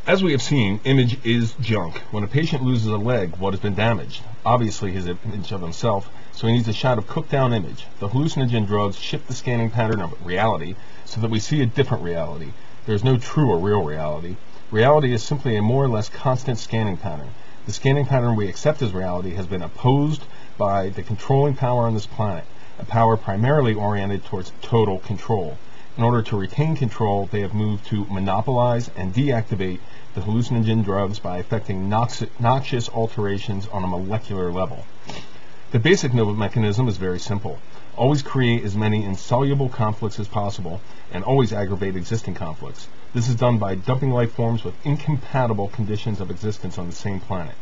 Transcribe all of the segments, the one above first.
As we have seen, image is junk. When a patient loses a leg, what has been damaged? Obviously his image of himself, so he needs a shot of cooked down image. The hallucinogen drugs shift the scanning pattern of reality so that we see a different reality. There is no true or real reality. Reality is simply a more or less constant scanning pattern. The scanning pattern we accept as reality has been opposed by the controlling power on this planet, a power primarily oriented towards total control. In order to retain control, they have moved to monopolize and deactivate the hallucinogen drugs by effecting noxious alterations on a molecular level. The basic NOVA mechanism is very simple. Always create as many insoluble conflicts as possible, and always aggravate existing conflicts. This is done by dumping life forms with incompatible conditions of existence on the same planet.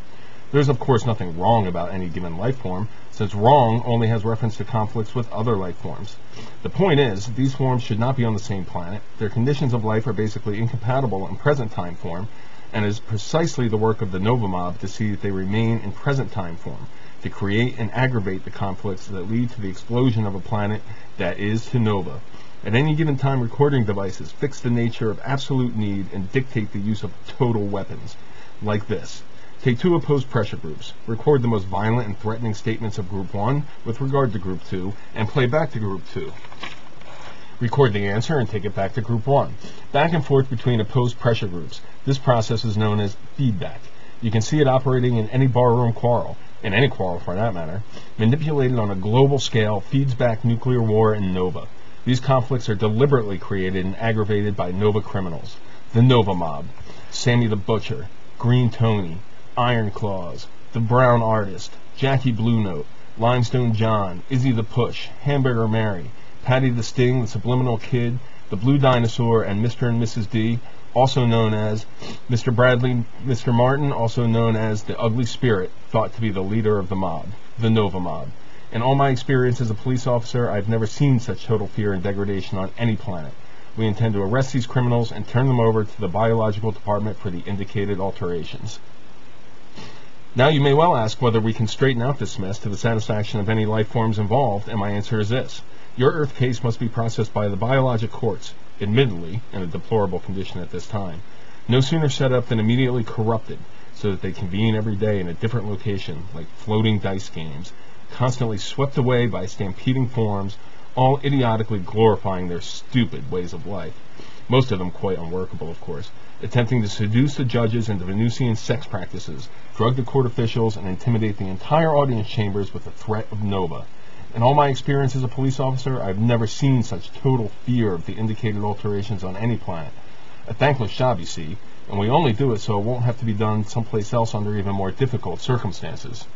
There is, of course, nothing wrong about any given life form, since wrong only has reference to conflicts with other life forms. The point is, these forms should not be on the same planet. Their conditions of life are basically incompatible in present time form, and it is precisely the work of the Nova mob to see that they remain in present time form, to create and aggravate the conflicts that lead to the explosion of a planet that is to Nova. At any given time, recording devices fix the nature of absolute need and dictate the use of total weapons, like this. Take two opposed pressure groups, record the most violent and threatening statements of Group 1 with regard to Group 2, and play back to Group 2. Record the answer and take it back to Group 1. Back and forth between opposed pressure groups. This process is known as feedback. You can see it operating in any barroom quarrel, in any quarrel for that matter. Manipulated on a global scale, feeds back nuclear war and Nova. These conflicts are deliberately created and aggravated by Nova criminals. The Nova mob, Sammy the Butcher, Green Tony, Iron Claws, the Brown Artist, Jackie Blue Note, Limestone John, Izzy the Push, Hamburger Mary, Patty the Sting, the Subliminal Kid, the Blue Dinosaur, and Mr. and Mrs. D, also known as Mr. Bradley, Mr. Martin, also known as the Ugly Spirit, thought to be the leader of the mob, the Nova mob. In all my experience as a police officer, I've never seen such total fear and degradation on any planet. We intend to arrest these criminals and turn them over to the biological department for the indicated alterations. Now you may well ask whether we can straighten out this mess to the satisfaction of any life forms involved, and my answer is this. Your Earth case must be processed by the biologic courts, admittedly in a deplorable condition at this time. No sooner set up than immediately corrupted, so that they convene every day in a different location, like floating dice games, constantly swept away by stampeding forms, all idiotically glorifying their stupid ways of life. Most of them quite unworkable, of course, attempting to seduce the judges into Venusian sex practices, drug the court officials, and intimidate the entire audience chambers with the threat of Nova. In all my experience as a police officer, I've never seen such total fear of the indicated alterations on any planet. A thankless job, you see, and we only do it so it won't have to be done someplace else under even more difficult circumstances.